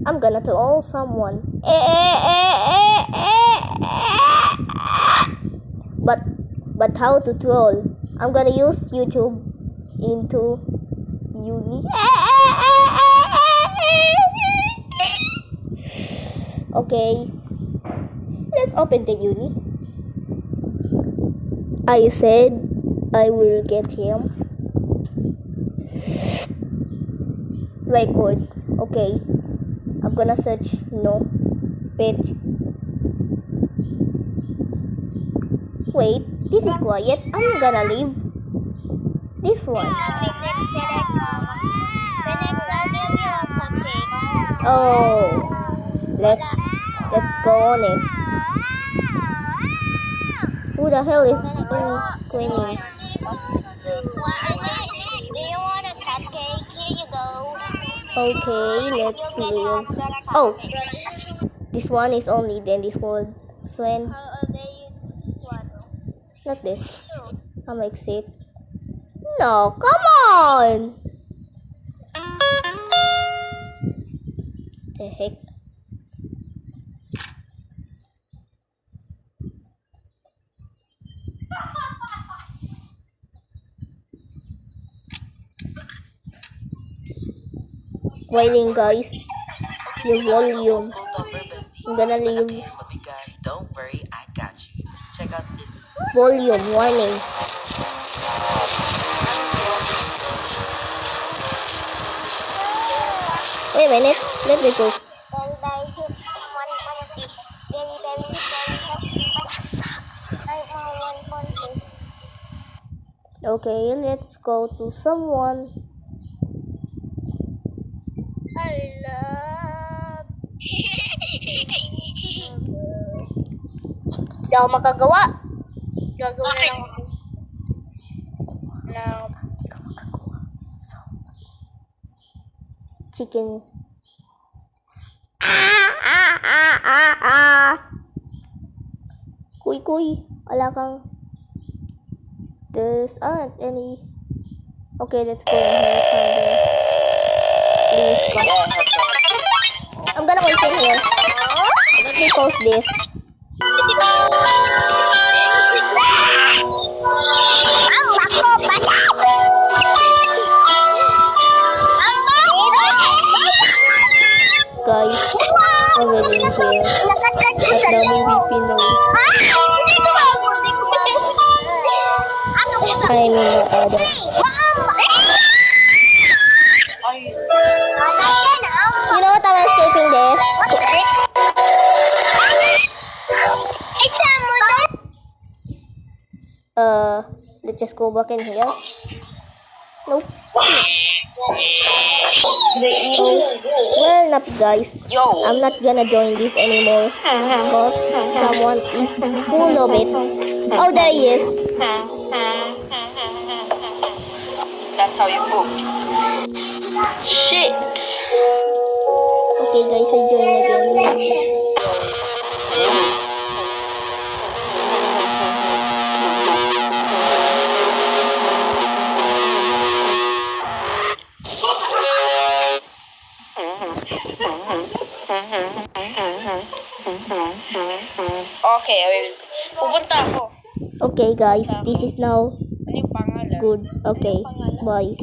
I'm gonna troll someone. But how to troll? I'm gonna use YouTube into uni. Okay, let's open the uni. I said I will get him. Record. Okay, I'm gonna search no page. Wait, this is quiet. I'm gonna leave this one. Oh, let's go on it. Who the hell is screaming? Do you want a cupcake? Here you go. Okay, let's leave. Oh, this one is only then this one friend. How are they squad? Not this. I'm exit. No, come on. The heck? Waiting, guys. Your volume. I'm gonna leave. Don't worry, I got you. Check out this. Volume warning. Wait a minute. Let me post. Okay, let's go to someone. I love. Hindi ako makagawa. Gagawa na lang ako. Now, So, chicken. Kuy. Wala kang. There's aren't any. Okay, let's go ahead from there. Please come. I'm gonna wait in here. Let me post this. Guys, I'm really in here. At the movie Pinoy. I'm in the other. You know what? I'm escaping this. Let's just go back in here. Nope. Well, not guys. I'm not gonna join this anymore because someone is full of it. Oh, there he is. That's how you cook. Shit. Okay, guys, I join again. Okay, pupunta ako. Okay, guys, this is now Ano yung pangalan? good. Okay, bye.